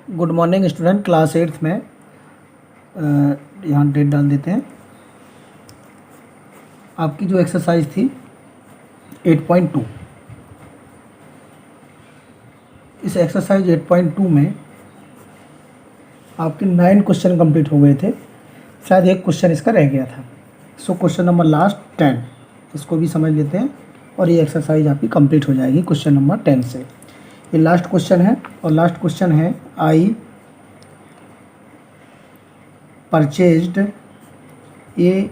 Good morning student, class 8th में यहाँ date डाल देते हैं। आपकी जो एक्सरसाइज थी 8.2, इस एक्सरसाइज 8.2 में आपके 9 क्वेश्चन कंप्लीट हो गए थे। शायद एक क्वेश्चन इसका रह गया था। सो क्वेश्चन नंबर लास्ट 10 इसको भी समझ लेते हैं और ये एक्सरसाइज आपकी कंप्लीट हो जाएगी क्वेश्चन नंबर 10 से। ये लास्ट क्वेश्चन है और लास्ट क्वेश्चन है I purchased a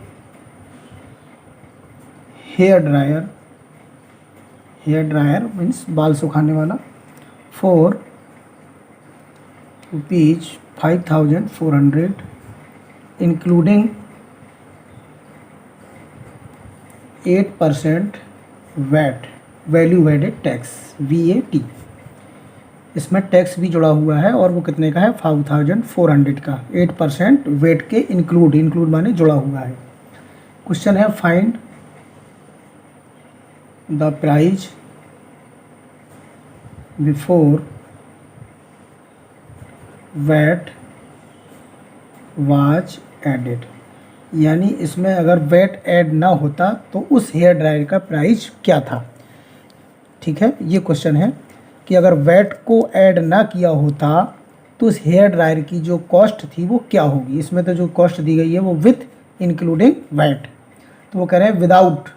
hair dryer means बाल सुखाने वाला for ₹5,400 including 8% VAT value added tax VAT। इसमें टैक्स भी जुड़ा हुआ है और वो कितने का है 5,400 का, 8% वेट के इंक्लूड माने जुड़ा हुआ है। क्वेश्चन है find the price before VAT was added, यानी इसमें अगर वैट ऐड ना होता तो उस हेयर ड्रायर का प्राइस क्या था। ठीक है, ये क्वेश्चन है कि अगर वैट को ऐड ना किया होता तो उस हेयर ड्रायर की जो कॉस्ट थी वो क्या होगी। इसमें तो जो कॉस्ट दी गई है वो विथ इंक्लूडिंग वैट, तो वो कह रहे हैं विदाउट,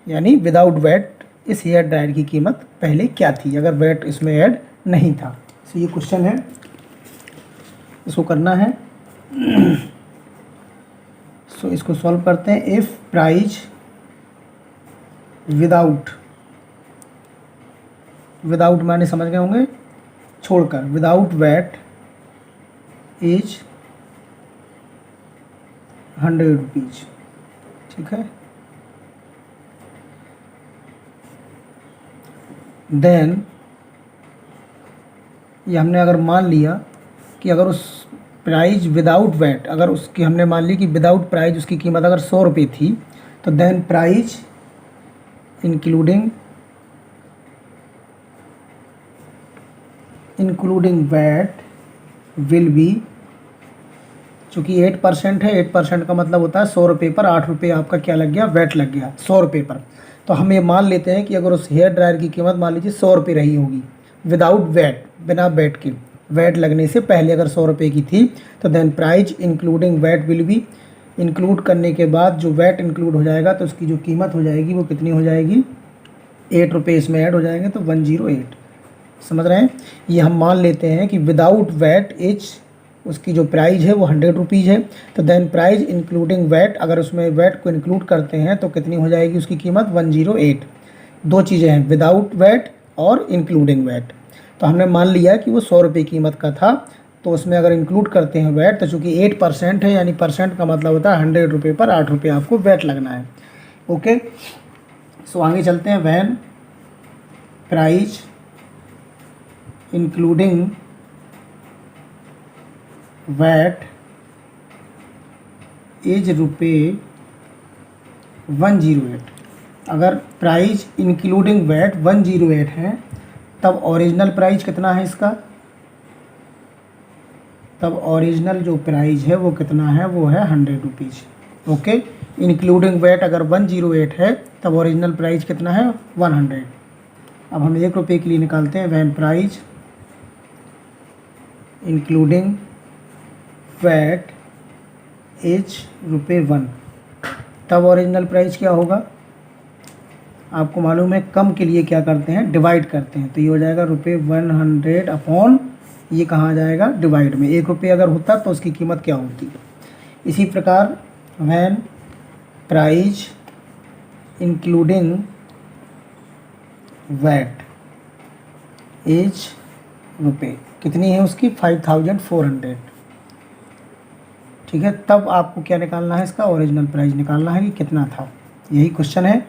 यानी विदाउट वैट इस हेयर ड्रायर की कीमत पहले क्या थी अगर वैट इसमें ऐड नहीं था। तो ये क्वेश्चन है, इसको करना है। सो इसको सॉल्व करते हैं। इफ प्राइस विदाउट माने समझ गए होंगे, छोड़कर, विदाउट वैट इज ₹100। ठीक है, देन ये हमने अगर मान लिया कि अगर उस प्राइस विदाउट वैट, अगर उसकी हमने मान ली कि विदाउट प्राइस उसकी कीमत अगर ₹100 थी, तो then price including VAT will be, चूँकि 8% है, 8% का मतलब होता है ₹100 पर ₹8 आपका क्या लग गया, वैट लग गया ₹100 पर। तो हम ये मान लेते हैं कि अगर उस हेयर ड्रायर की कीमत मान लीजिए ₹100 रही होगी विदाउट वैट, बिना वैट के, वैट लगने से पहले अगर ₹100 की थी, तो then price including VAT will be, include करने के बाद जो वैट इंक्लूड हो जाएगा तो उसकी जो कीमत हो जाएगी वो कितनी हो जाएगी, ₹8 इसमें ऐड हो जाएंगे तो 108। समझ रहे हैं, ये हम मान लेते हैं कि विदाउट वैट इज, उसकी जो प्राइस है वो ₹100 है। तो देन प्राइस इंक्लूडिंग वैट, अगर उसमें वैट को इंक्लूड करते हैं तो कितनी हो जाएगी उसकी कीमत 108। दो चीज़ें हैं, विदाउट वैट और इंक्लूडिंग वैट। तो हमने मान लिया कि वो ₹100 कीमत का था, तो उसमें अगर इंक्लूड करते हैं वैट, तो चूँकि 8% है, यानी परसेंट का मतलब होता है ₹100 पर ₹8 आपको वैट लगना है। ओके, सो आगे चलते हैं। When price including VAT is ₹108, अगर प्राइस इंक्लूडिंग वैट 108 है, तब ओरिजिनल प्राइस कितना है इसका, तब ओरिजिनल जो प्राइस है वो कितना है, वो है ₹100। ओके, इंक्लूडिंग वैट अगर 108 है तब ओरिजिनल प्राइस कितना है, 100। अब हम ₹1 के लिए निकालते हैं। When price including VAT is ₹1, तब ओरिजिनल प्राइस क्या होगा, आपको मालूम है कम के लिए क्या करते हैं, डिवाइड करते हैं। तो ये हो जाएगा ₹100 अपॉन, ये कहाँ आ जाएगा, डिवाइड में। ₹1 अगर होता तो उसकी कीमत क्या होती। इसी प्रकार when price including VAT is ₹, कितनी है उसकी, 5,400। ठीक है, तब आपको क्या निकालना है, इसका ओरिजिनल प्राइस निकालना है कि कितना था। यही क्वेश्चन है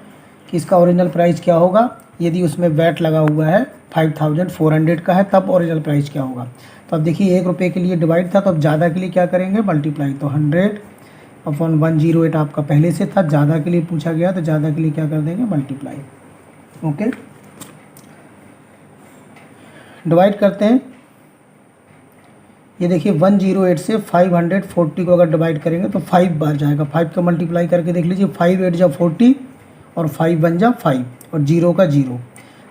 कि इसका ओरिजिनल प्राइस क्या होगा, यदि उसमें वैट लगा हुआ है 5,400 का है, तब ओरिजिनल प्राइस क्या होगा। तो अब देखिए ₹1 के लिए डिवाइड था, तो अब ज़्यादा के लिए क्या करेंगे, मल्टीप्लाई। तो 100 अपॉन 108 आपका पहले से था, ज़्यादा के लिए पूछा गया तो ज़्यादा के लिए क्या कर देंगे, मल्टीप्लाई। ओके, डिवाइड करते हैं ये देखिए 108 से 540 को अगर डिवाइड करेंगे तो 5 बार जाएगा। 5 का मल्टीप्लाई करके देख लीजिए, 5 8 जा 40 और 5 1 जा 5 और 0 का 0।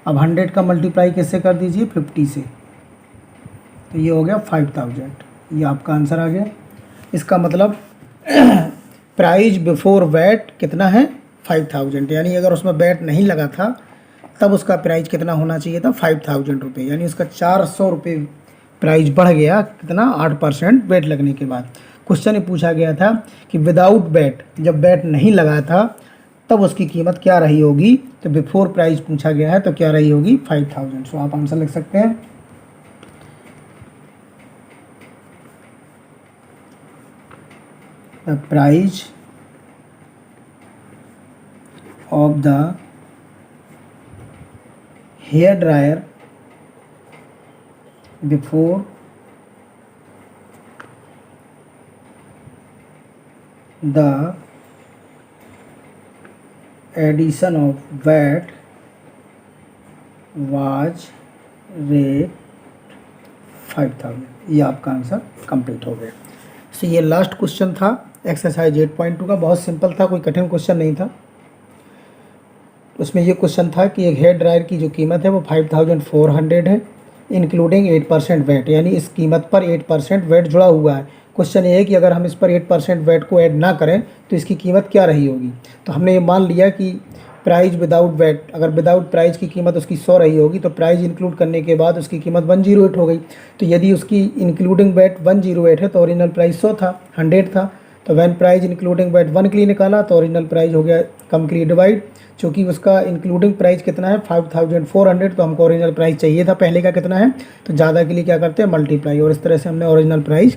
अब 100 का मल्टीप्लाई कैसे कर दीजिए, 50 से, तो ये हो गया 5000। ये आपका आंसर आ गया। इसका मतलब प्राइस बिफोर वैट कितना है, 5000। यानी अगर उसमें वैट नहीं लगा था तब उसका प्राइस कितना होना चाहिए था, 5000 रुपये। यानी उसका 400 रुपये प्राइस बढ़ गया, कितना, 8% वैट लगने के बाद। क्वेश्चन ये पूछा गया था कि विदाउट वैट, जब वैट नहीं लगा था तब उसकी कीमत क्या रही होगी। तो बिफोर प्राइस पूछा गया है तो क्या रही होगी, 5000। सो आप आंसर लिख सकते हैं। The price of the hair dryer before the addition of VAT was rate 5000। ये आपका आंसर कंप्लीट हो गया। सो ये लास्ट क्वेश्चन था एक्सरसाइज 8.2 का। बहुत सिंपल था, कोई कठिन क्वेश्चन नहीं था। उसमें ये क्वेश्चन था कि एक हेयर ड्रायर की जो कीमत है वो 5400 है, इंक्लूडिंग 8% वैट। यानी इस कीमत पर 8% वैट जुड़ा हुआ है। क्वेश्चन ये है कि अगर हम इस पर 8% वैट को ऐड ना करें तो इसकी कीमत क्या रही होगी। तो हमने ये मान लिया कि प्राइस विदाउट वैट, अगर विदाउट प्राइस की कीमत उसकी 100 रही होगी तो प्राइस इंक्लूड करने के बाद उसकी कीमत 108 हो गई। तो यदि उसकी इंक्लूडिंग वैट 108 है तो ओरिजिनल प्राइस 100 था, 100 था। तो वैन प्राइस इंक्लूडिंग वैट 1 के लिए निकाला तो ओरिजिनल प्राइस हो गया कम के लिए डिवाइड। चूँकि उसका इंक्लूडिंग प्राइस कितना है 5400, तो हमको ओरिजिनल प्राइस चाहिए था पहले का कितना है, तो ज़्यादा के लिए क्या करते हैं, मल्टीप्लाई। और इस तरह से हमने ओरिजिनल प्राइस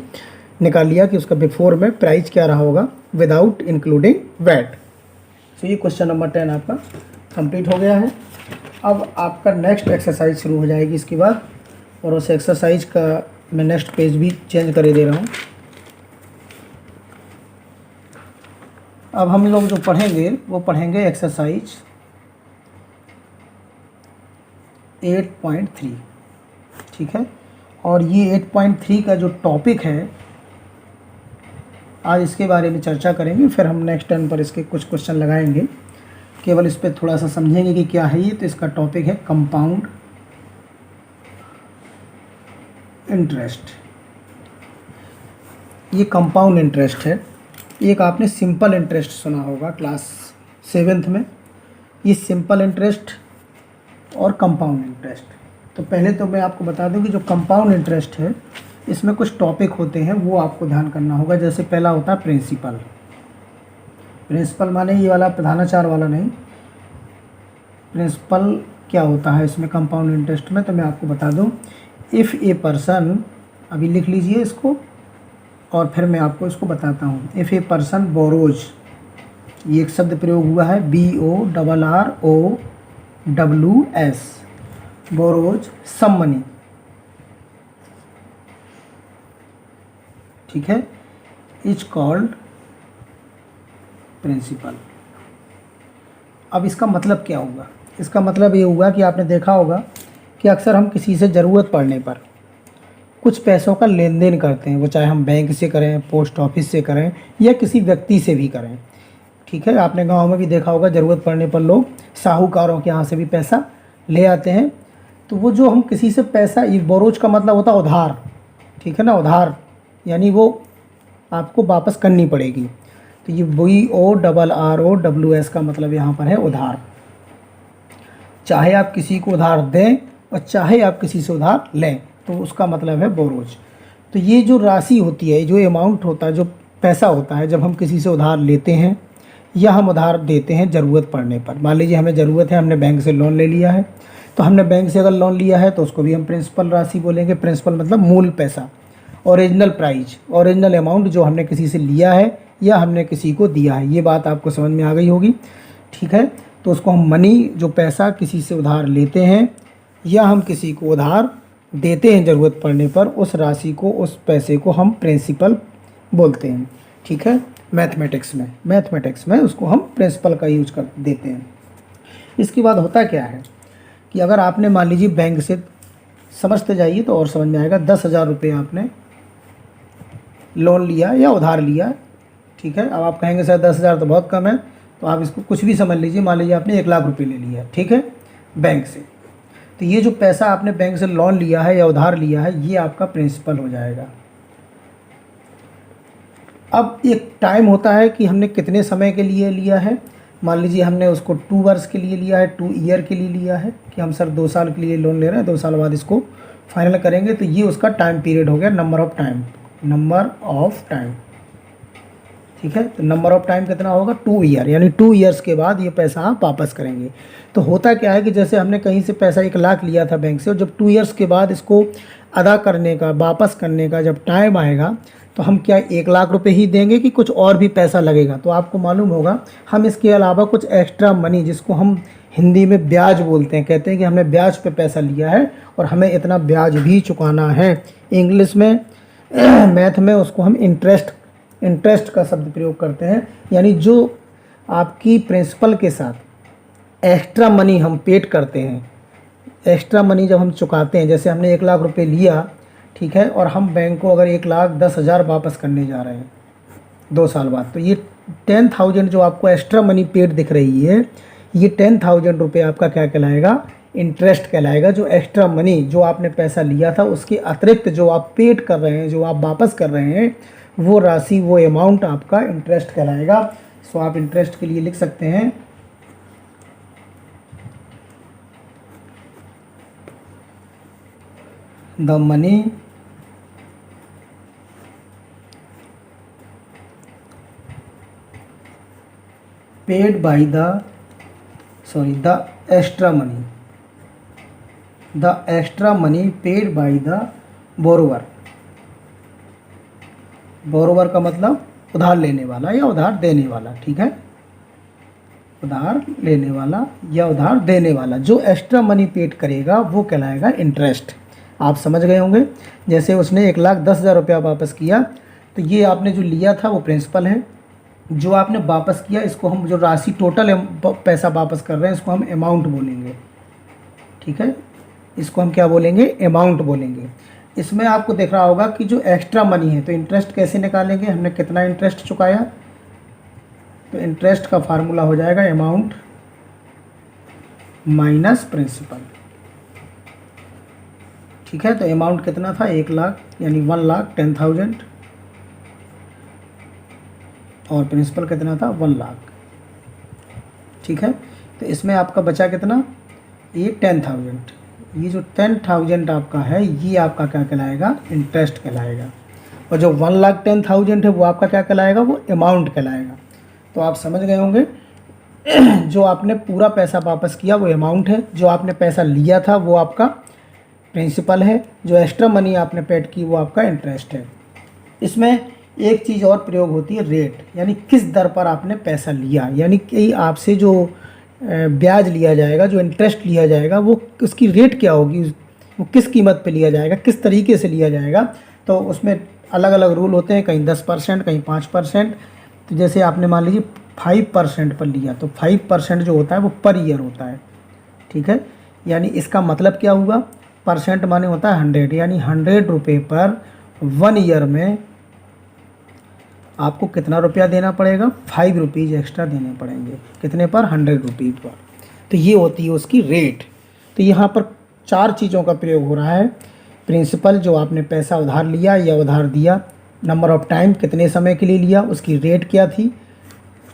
निकाल लिया कि उसका बिफोर में प्राइस क्या रहा होगा विदाउट इंक्लूडिंग वैट। तो ये क्वेश्चन नंबर 10 आपका कंप्लीट हो गया है। अब आपका नेक्स्ट एक्सरसाइज शुरू हो जाएगी इसके बाद, और उस एक्सरसाइज का मैं नेक्स्ट पेज भी चेंज कर दे रहा हूँ। अब हम लोग जो पढ़ेंगे वो पढ़ेंगे एक्सरसाइज 8.3, ठीक है। और ये 8.3 का जो टॉपिक है आज इसके बारे में चर्चा करेंगे, फिर हम नेक्स्ट टर्न पर इसके कुछ क्वेश्चन लगाएंगे। केवल इस पर थोड़ा सा समझेंगे कि क्या है ये। तो इसका टॉपिक है कंपाउंड इंटरेस्ट। ये कंपाउंड इंटरेस्ट है। एक आपने सिंपल इंटरेस्ट सुना होगा क्लास 7th में, ये सिंपल इंटरेस्ट और कंपाउंड इंटरेस्ट। तो पहले तो मैं आपको बता दूं कि जो कंपाउंड इंटरेस्ट है इसमें कुछ टॉपिक होते हैं वो आपको ध्यान करना होगा। जैसे पहला होता है प्रिंसिपल। प्रिंसिपल माने ये वाला प्रधानाचार वाला नहीं, प्रिंसिपल क्या होता है इसमें कंपाउंड इंटरेस्ट में, तो मैं आपको बता दूं। इफ़ ए पर्सन, अभी लिख लीजिए इसको और फिर मैं आपको इसको बताता हूँ। इफ़ ए पर्सन बोरोज, ये एक शब्द प्रयोग हुआ है BORROWS, बोरोज सम मनी, ठीक है, इज कॉल्ड प्रिंसिपल। अब इसका मतलब क्या होगा, इसका मतलब ये होगा कि आपने देखा होगा कि अक्सर हम किसी से ज़रूरत पड़ने पर कुछ पैसों का लेन देन करते हैं, वो चाहे हम बैंक से करें, पोस्ट ऑफिस से करें या किसी व्यक्ति से भी करें, ठीक है। आपने गांव में भी देखा होगा ज़रूरत पड़ने पर लोग साहूकारों के यहाँ से भी पैसा ले आते हैं। तो वो जो हम किसी से पैसा, ये बोरोज का मतलब होता है उधार, ठीक है ना, उधार, यानी वो आपको वापस करनी पड़ेगी। तो ये BORROWS का मतलब यहाँ पर है उधार। चाहे आप किसी को उधार दें और चाहे आप किसी से उधार लें, तो उसका मतलब है बोरोज। तो ये जो राशि होती है, जो अमाउंट होता है, जो पैसा होता है, जब हम किसी से उधार लेते हैं या हम उधार देते हैं ज़रूरत पड़ने पर। मान लीजिए हमें ज़रूरत है, हमने बैंक से लोन ले लिया है, तो हमने बैंक से अगर लोन लिया है तो उसको भी हम प्रिंसिपल राशि बोलेंगे। प्रिंसिपल मतलब मूल पैसा, ओरिजिनल प्राइस, ओरिजिनल अमाउंट जो हमने किसी से लिया है या हमने किसी को दिया है। ये बात आपको समझ में आ गई होगी, ठीक है। तो उसको हम मनी, जो पैसा किसी से उधार लेते हैं या हम किसी को उधार देते हैं ज़रूरत पड़ने पर, उस राशि को, उस पैसे को हम प्रिंसिपल बोलते हैं, ठीक है। मैथमेटिक्स में उसको हम प्रिंसिपल का यूज कर देते हैं। इसके बाद होता क्या है कि अगर आपने मान लीजिए बैंक से, समझते जाइए तो और समझ में आएगा, 10,000 रुपये आपने लोन लिया या उधार लिया, ठीक है। अब आप कहेंगे सर 10,000 तो बहुत कम है, तो आप इसको कुछ भी समझ लीजिए। मान लीजिए आपने 1 लाख रुपए ले लिया, ठीक है, बैंक से। तो ये जो पैसा आपने बैंक से लोन लिया है या उधार लिया है, ये आपका प्रिंसिपल हो जाएगा। अब एक टाइम होता है कि हमने कितने समय के लिए लिया है। मान लीजिए हमने उसको 2 वर्ष के लिए लिया है, 2 ईयर के लिए लिया है कि हम सर 2 साल के लिए लोन ले रहे हैं, 2 साल बाद इसको फाइनल करेंगे। तो ये उसका टाइम पीरियड हो गया, number of time, number of time, ठीक है। तो नंबर ऑफ टाइम कितना होगा, 2 ईयर, यानी 2 ईयर्स के बाद ये पैसा आप वापस करेंगे। तो होता क्या है कि जैसे हमने कहीं से पैसा 1 लाख लिया था बैंक से, और जब 2 ईयर्स के बाद इसको अदा करने का, वापस करने का जब टाइम आएगा, तो हम क्या 1 लाख रुपए ही देंगे कि कुछ और भी पैसा लगेगा। तो आपको मालूम होगा हम इसके अलावा कुछ एक्स्ट्रा मनी, जिसको हम हिंदी में ब्याज बोलते हैं, कहते हैं कि हमने ब्याज पे पैसा लिया है और हमें इतना ब्याज भी चुकाना है। इंग्लिश में मैथ में उसको हम इंटरेस्ट का शब्द प्रयोग करते हैं। यानी जो आपकी प्रिंसिपल के साथ एक्स्ट्रा मनी हम पेड करते हैं, एक्स्ट्रा मनी जब हम चुकाते हैं, जैसे हमने 1 लाख रुपए लिया, ठीक है, और हम बैंक को अगर 1,10,000 वापस करने जा रहे हैं 2 साल बाद, तो ये 10,000 जो आपको एक्स्ट्रा मनी पेड दिख रही है, ये 10,000 रुपये आपका क्या कहलाएगा, इंटरेस्ट कहलाएगा। जो एक्स्ट्रा मनी जो आपने पैसा लिया था उसके अतिरिक्त जो आप पेड कर रहे हैं, जो आप वापस कर रहे हैं, वो राशि, वो अमाउंट आपका इंटरेस्ट कहलाएगा। सो आप इंटरेस्ट के लिए लिख सकते हैं the money paid by the extra money paid by the borrower. Borrower का मतलब उधार लेने वाला या उधार देने वाला, ठीक है, उधार लेने वाला या उधार देने वाला। जो एक्स्ट्रा मनी पेड करेगा वो कहलाएगा इंटरेस्ट। आप समझ गए होंगे। जैसे उसने 1,10,000 रुपया वापस किया, तो ये आपने जो लिया था वो प्रिंसिपल है। जो आपने वापस किया, इसको हम, जो राशि टोटल पैसा वापस कर रहे हैं, इसको हम अमाउंट बोलेंगे, ठीक है, इसको हम क्या बोलेंगे, अमाउंट बोलेंगे। इसमें आपको दिख रहा होगा कि जो एक्स्ट्रा मनी है, तो इंटरेस्ट कैसे निकालेंगे, हमने कितना इंटरेस्ट चुकाया, तो इंटरेस्ट का फार्मूला हो जाएगा अमाउंट माइनस प्रिंसिपल, ठीक है। तो अमाउंट कितना था, 1 लाख, यानी 1,10,000, और प्रिंसिपल कितना था, 1 लाख, ठीक है। तो इसमें आपका बचा कितना, ये 10,000। ये जो 10,000 आपका है, ये आपका क्या कहलाएगा, इंटरेस्ट कहलाएगा। और जो 1,10,000 है वो आपका क्या कहलाएगा, वो अमाउंट कहलाएगा। तो आप समझ गए होंगे। जो आपने पूरा पैसा वापस किया वो अमाउंट है, जो आपने पैसा लिया था वो आपका प्रिंसिपल है, जो एक्स्ट्रा मनी आपने पेड की वो आपका इंटरेस्ट है। इसमें एक चीज़ और प्रयोग होती है, रेट, यानी किस दर पर आपने पैसा लिया, यानी कि आपसे जो ब्याज लिया जाएगा, जो इंटरेस्ट लिया जाएगा, वो उसकी रेट क्या होगी, वो किस कीमत पे लिया जाएगा, किस तरीके से लिया जाएगा। तो उसमें अलग अलग रूल होते हैं, कहीं 10%, कहीं 5%। तो जैसे आपने मान लीजिए 5% पर लिया, तो 5% जो होता है वो पर ईयर होता है, ठीक है। यानी इसका मतलब क्या हुआ, परसेंट माने होता है 100, यानी 100 रुपये पर 1 ईयर में आपको कितना रुपया देना पड़ेगा, 5 रुपीज़ एक्स्ट्रा देने पड़ेंगे। कितने पर, 100 रुपीज़ पर। तो ये होती है उसकी रेट। तो यहाँ पर 4 चीज़ों का प्रयोग हो रहा है। प्रिंसिपल, जो आपने पैसा उधार लिया या उधार दिया, नंबर ऑफ टाइम, कितने समय के लिए लिया, उसकी रेट क्या थी,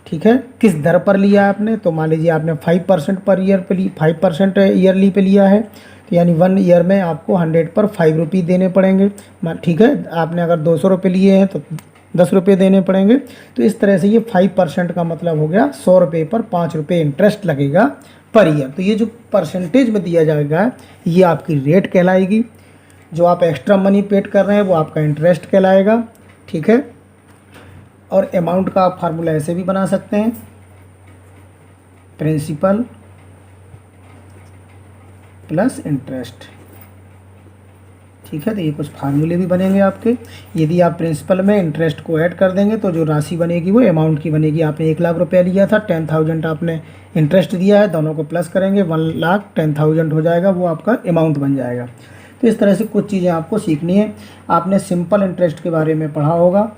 ठीक है, किस दर पर लिया आपने। तो मान लीजिए आपने 5% पर ईयर पे 5% ईयरली पे लिया है, तो यानी 1 ईयर में आपको 100 पर 5 रुपये देने पड़ेंगे, ठीक है। आपने अगर 200 रुपये लिए हैं तो 10 रुपये देने पड़ेंगे। तो इस तरह से ये 5% का मतलब हो गया 100 रुपये पर 5 रुपये इंटरेस्ट लगेगा पर ईयर। तो ये जो परसेंटेज में दिया जाएगा, ये आपकी रेट कहलाएगी। जो आप एक्स्ट्रा मनी पेड कर रहे हैं वो आपका इंटरेस्ट कहलाएगा, ठीक है। और अमाउंट का आप फार्मूला ऐसे भी बना सकते हैं, प्रिंसिपल प्लस इंटरेस्ट, ठीक है। तो ये कुछ फार्मूले भी बनेंगे आपके। यदि आप प्रिंसिपल में इंटरेस्ट को ऐड कर देंगे तो जो राशि बनेगी वो अमाउंट की बनेगी। आपने 1 लाख रुपया लिया था, 10,000 आपने इंटरेस्ट दिया है, दोनों को प्लस करेंगे 1,10,000 हो जाएगा, वो आपका अमाउंट बन जाएगा। तो इस तरह से कुछ चीज़ें आपको सीखनी है। आपने सिंपल इंटरेस्ट के बारे में पढ़ा होगा।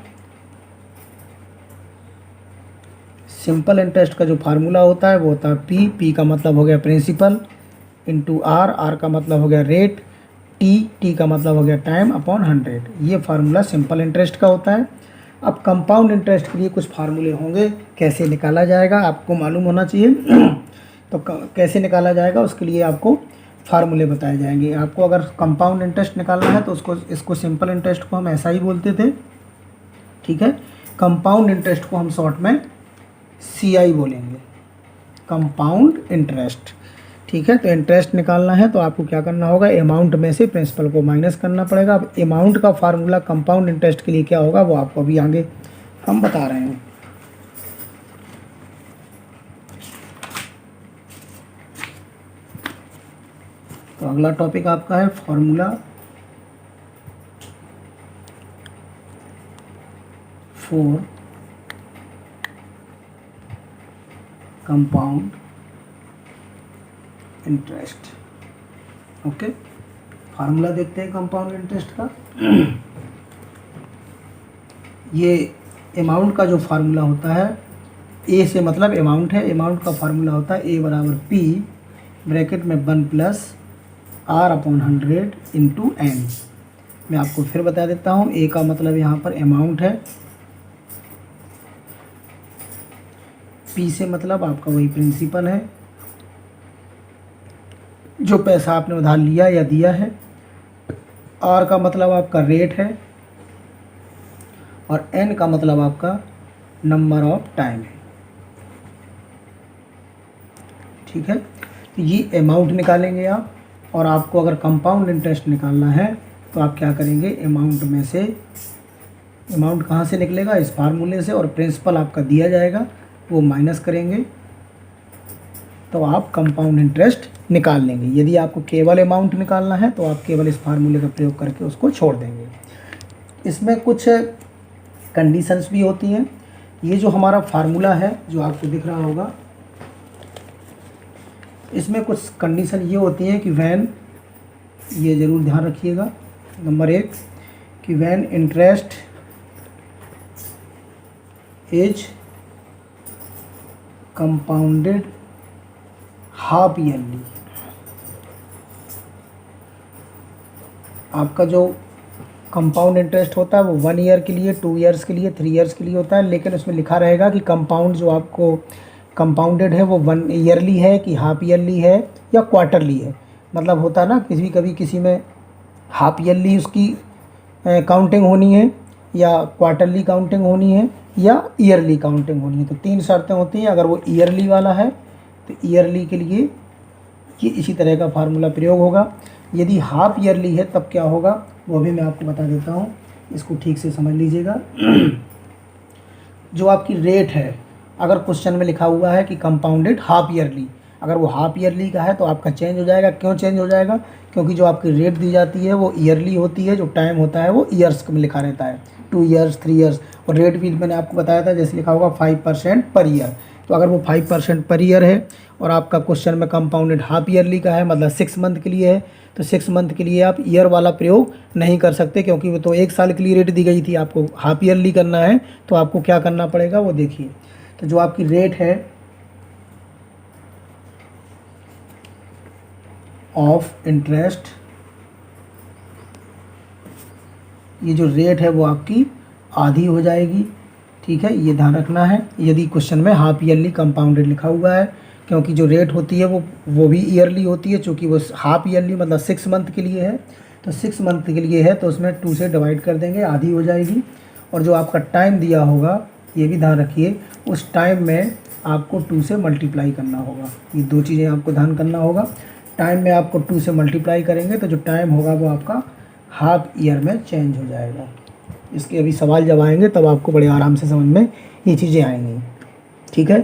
सिंपल इंटरेस्ट का जो फार्मूला होता है वो होता है पी, पी का मतलब हो गया प्रिंसिपल, इंटू आर, आर का मतलब हो गया रेट, टी, टी का मतलब हो गया टाइम अपॉन 100। ये फार्मूला सिंपल इंटरेस्ट का होता है। अब कंपाउंड इंटरेस्ट के लिए कुछ फार्मूले होंगे, कैसे निकाला जाएगा आपको मालूम होना चाहिए। तो कैसे निकाला जाएगा उसके लिए आपको फार्मूले बताए जाएंगे। आपको अगर कंपाउंड इंटरेस्ट निकालना है तो इसको सिंपल इंटरेस्ट को हम ऐसा ही बोलते थे, ठीक है। कंपाउंड इंटरेस्ट को हम शॉर्ट में CI बोलेंगे, कंपाउंड इंटरेस्ट, ठीक है। तो इंटरेस्ट निकालना है तो आपको क्या करना होगा, अमाउंट में से प्रिंसिपल को माइनस करना पड़ेगा। अब अमाउंट का फार्मूला कंपाउंड इंटरेस्ट के लिए क्या होगा वो आपको अभी आगे हम बता रहे हैं। तो अगला टॉपिक आपका है formula for compound interest. Okay, formula देखते हैं कंपाउंड इंटरेस्ट का। ये अमाउंट का जो फार्मूला होता है, ए से मतलब अमाउंट है, अमाउंट का फार्मूला होता है ए बराबर पी ब्रैकेट में 1 plus R upon 100 into N. मैं आपको फिर बता देता हूँ, ए का मतलब यहाँ पर अमाउंट है, पी से मतलब आपका वही प्रिंसिपल है, जो पैसा आपने उधार लिया या दिया है, आर का मतलब आपका रेट है, और एन का मतलब आपका नंबर ऑफ टाइम है, ठीक है। तो ये अमाउंट निकालेंगे आप। और आपको अगर कंपाउंड इंटरेस्ट निकालना है तो आप क्या करेंगे, अमाउंट में से, अमाउंट कहाँ से निकलेगा, इस फार्मूले से, और प्रिंसिपल आपका दिया जाएगा वो माइनस करेंगे तो आप कंपाउंड इंटरेस्ट निकाल लेंगे। यदि आपको केवल अमाउंट निकालना है तो आप केवल इस फार्मूले का प्रयोग करके उसको छोड़ देंगे। इसमें कुछ कंडीशंस भी होती हैं। ये जो हमारा फार्मूला है जो आपको दिख रहा होगा, इसमें कुछ कंडीशन ये होती हैं कि वैन, ये ज़रूर ध्यान रखिएगा, नंबर 1 कि when interest is compounded half yearly. आपका जो कंपाउंड इंटरेस्ट होता है वो 1 ईयर के लिए, 2 ईयर्स के लिए, 3 ईयर्स के लिए होता है, लेकिन उसमें लिखा रहेगा कि कंपाउंड जो आपको कंपाउंडेड है वो 1 ईयरली है कि हाफ ईयरली है या क्वार्टरली है। मतलब होता है ना, किसी में हाफ ईयरली उसकी काउंटिंग होनी है, या क्वार्टरली काउंटिंग होनी है, या ईयरली काउंटिंग होनी है। तो 3 शर्तें होती हैं। अगर वो ईयरली वाला है तो ईयरली के लिए ये इसी तरह का फार्मूला प्रयोग होगा। यदि हाफ ईयरली है तब क्या होगा वो भी मैं आपको बता देता हूँ, इसको ठीक से समझ लीजिएगा। जो आपकी रेट है, अगर क्वेश्चन में लिखा हुआ है कि कंपाउंडेड हाफ ईयरली, अगर वो हाफ ईयरली का है तो आपका चेंज हो जाएगा। क्यों चेंज हो जाएगा, क्योंकि जो आपकी रेट दी जाती है वो ईयरली होती है, जो टाइम होता है वो ईयर्स में लिखा रहता है, 2 ईयर्स, 3 ईयर्स। और रेट भी मैंने आपको बताया था, जैसे लिखा होगा 5% पर ईयर। तो अगर वो 5% पर ईयर है और आपका क्वेश्चन में कंपाउंडेड हाफ ईयरली का है, मतलब 6 मंथ के लिए है, तो 6 मंथ के लिए आप ईयर वाला प्रयोग नहीं कर सकते, क्योंकि वो तो 1 साल के लिए रेट दी गई थी। आपको हाफ ईयरली करना है तो आपको क्या करना पड़ेगा वो देखिए। तो जो आपकी रेट है ऑफ इंटरेस्ट, ये जो रेट है वो आपकी आधी हो जाएगी, ठीक है, ये ध्यान रखना है। यदि क्वेश्चन में हाफ ईयरली कंपाउंडेड लिखा हुआ है, क्योंकि जो रेट होती है वो भी ईयरली होती है, चूँकि वो हाफ ईयरली मतलब 6 मंथ के लिए है, तो 6 मंथ के लिए है तो उसमें 2 से डिवाइड कर देंगे, आधी हो जाएगी। और जो आपका टाइम दिया होगा ये भी ध्यान रखिए, उस टाइम में आपको 2 से मल्टीप्लाई करना होगा। ये 2 चीज़ें आपको ध्यान करना होगा। टाइम में आपको 2 से मल्टीप्लाई करेंगे तो जो टाइम होगा वो आपका हाफ ईयर में चेंज हो जाएगा। इसके अभी सवाल जब आएंगे तब आपको बड़े आराम से समझ में ये चीज़ें आएंगी, ठीक है।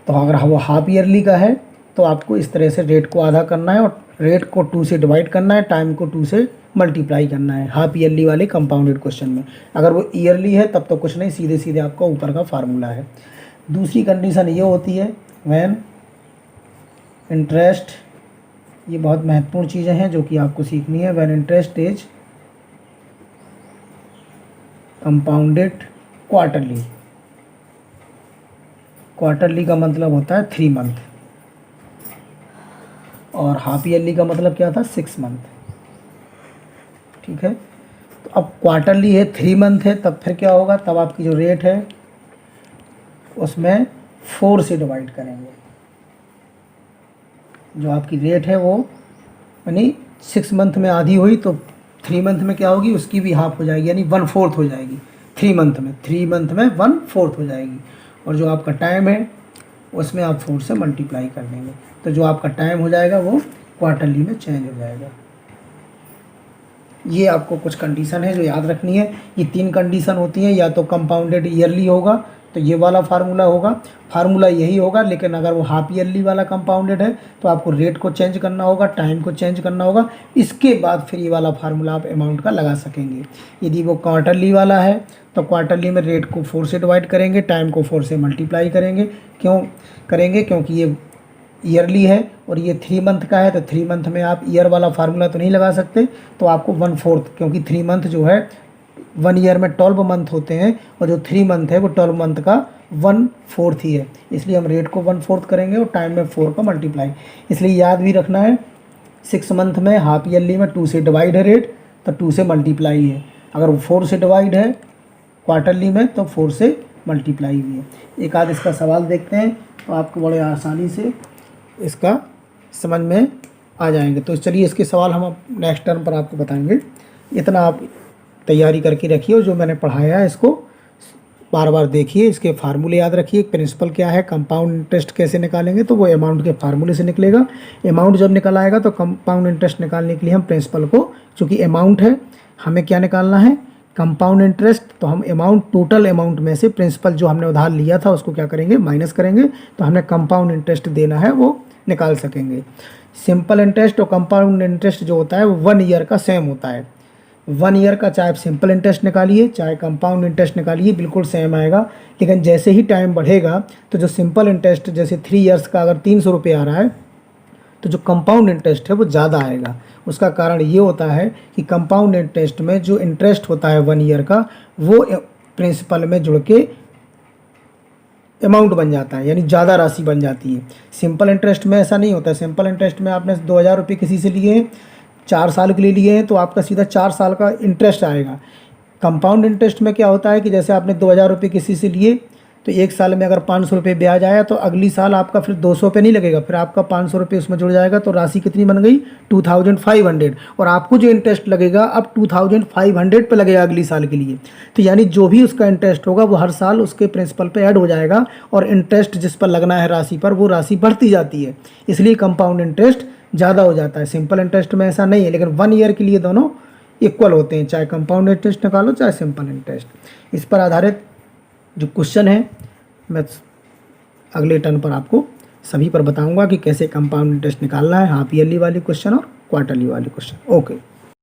तो अगर वो हाफ ईयरली का है तो आपको इस तरह से रेट को आधा करना है और रेट को 2 से डिवाइड करना है, टाइम को 2 से मल्टीप्लाई करना है हाफ ईयरली वाले कंपाउंडेड क्वेश्चन में। अगर वो ईयरली है तब तो कुछ नहीं, सीधे सीधे आपका ऊपर का फार्मूला है। दूसरी कंडीशन ये होती है, व्हेन इंटरेस्ट ये बहुत महत्वपूर्ण चीज़ें हैं जो कि आपको सीखनी है। When interest is compounded quarterly, quarterly का मतलब होता है 3 मंथ, और हाफ ईयरली का मतलब क्या था 6 मंथ। ठीक है, तो अब क्वार्टरली है 3 मंथ है, तब फिर क्या होगा, तब आपकी जो रेट है उसमें 4 से डिवाइड करेंगे। जो आपकी रेट है वो यानी 6 मंथ में आधी हुई तो 3 मंथ में क्या होगी, उसकी भी हाफ हो जाएगी, यानी 1/4 हो जाएगी 3 मंथ में, 3 मंथ में 1/4 हो जाएगी। और जो आपका टाइम है उसमें आप 4 से मल्टीप्लाई कर देंगे, तो जो आपका टाइम हो जाएगा वो क्वार्टरली में चेंज हो जाएगा। ये आपको कुछ कंडीशन है जो याद रखनी है। ये 3 कंडीशन होती हैं, या तो कंपाउंडेड ईयरली होगा तो ये वाला फार्मूला होगा, फार्मूला यही होगा, लेकिन अगर वो हाफ ईयरली वाला कंपाउंडेड है तो आपको रेट को चेंज करना होगा, टाइम को चेंज करना होगा, इसके बाद फिर ये वाला फार्मूला आप अमाउंट का लगा सकेंगे। यदि वो क्वार्टरली वाला है तो क्वार्टरली में रेट को 4 से डिवाइड करेंगे, टाइम को 4 से मल्टीप्लाई करेंगे। क्यों करेंगे, क्योंकि ये ईयरली है और ये 3 मंथ का है, तो 3 मंथ में आप ईयर वाला फार्मूला तो नहीं लगा सकते, तो आपको 1/4, क्योंकि 3 मंथ जो है 1 ईयर में 12 मंथ होते हैं, और जो 3 मंथ है वो 12 मंथ का 1/4 ही है, इसलिए हम रेट को 1/4 करेंगे और टाइम में 4 का मल्टीप्लाई। इसलिए याद भी रखना है 6 मंथ में हाफ ईयरली में 2 से डिवाइड है रेट, तो 2 से मल्टीप्लाई है। अगर वो 4 से डिवाइड है क्वार्टरली में तो 4 से मल्टीप्लाई भी है। एक आध इसका सवाल देखते हैं तो आपको बड़े आसानी से इसका समझ में आ जाएंगे। तो चलिए इसके सवाल हम नेक्स्ट टर्म पर आपको बताएंगे। इतना आप तैयारी करके रखिए, और जो मैंने पढ़ाया है इसको बार बार देखिए, इसके फार्मूले याद रखिए। प्रिंसिपल क्या है, कंपाउंड इंटरेस्ट कैसे निकालेंगे, तो वो अमाउंट के फार्मूले से निकलेगा। अमाउंट जब निकल आएगा तो कंपाउंड इंटरेस्ट निकालने के लिए हम प्रिंसिपल को, चूँकि अमाउंट है हमें क्या निकालना है, कंपाउंड इंटरेस्ट, तो हम अमाउंट टोटल अमाउंट में से प्रिंसिपल जो हमने उधार लिया था उसको क्या करेंगे, माइनस करेंगे, तो हमें कंपाउंड इंटरेस्ट देना है वो निकाल सकेंगे। सिंपल इंटरेस्ट और कंपाउंड इंटरेस्ट जो होता है वो 1 ईयर का सेम होता है। 1 ईयर का चाहे आप सिंपल इंटरेस्ट निकालिए चाहे कंपाउंड इंटरेस्ट निकालिए, बिल्कुल सेम आएगा। लेकिन जैसे ही टाइम बढ़ेगा तो जो सिंपल इंटरेस्ट जैसे 3 ईयर्स का अगर 300 रुपये आ रहा है, तो जो कंपाउंड इंटरेस्ट है वो ज़्यादा आएगा। उसका कारण ये होता है कि कंपाउंड इंटरेस्ट में जो इंटरेस्ट होता है 1 ईयर का, वो प्रिंसिपल में जुड़ के अमाउंट बन जाता है, यानी ज़्यादा राशि बन जाती है। सिंपल इंटरेस्ट में ऐसा नहीं होता है। सिंपल इंटरेस्ट में आपने 2000 रुपये किसी से लिए हैं, 4 साल के लिए लिए हैं, तो आपका सीधा 4 साल का इंटरेस्ट आएगा। कंपाउंड इंटरेस्ट में क्या होता है कि जैसे आपने 2000 रुपये किसी से लिए, तो 1 साल में अगर 500 रुपये ब्याज आया तो अगली साल आपका फिर 200 पे नहीं लगेगा, फिर आपका 500 रुपये उसमें जुड़ जाएगा, तो राशि कितनी बन गई 2500, और आपको जो इंटरेस्ट लगेगा अब 2500 पे लगेगा अगली साल के लिए। तो यानी जो भी उसका इंटरेस्ट होगा वो हर साल उसके प्रिंसिपल पे ऐड हो जाएगा, और इंटरेस्ट जिस पर लगना है राशि पर वो राशि बढ़ती जाती है, इसलिए कंपाउंड इंटरेस्ट ज़्यादा हो जाता है। सिंपल इंटरेस्ट में ऐसा नहीं है, लेकिन 1 ईयर के लिए दोनों इक्वल होते हैं, चाहे कंपाउंड इंटरेस्ट निकालो चाहे सिंपल इंटरेस्ट। इस पर आधारित जो क्वेश्चन है मैं अगले टर्न पर आपको सभी पर बताऊंगा कि कैसे कंपाउंड इंटरेस्ट निकालना है, हाफ ईयरली वाली क्वेश्चन और क्वार्टरली वाली क्वेश्चन। ओके।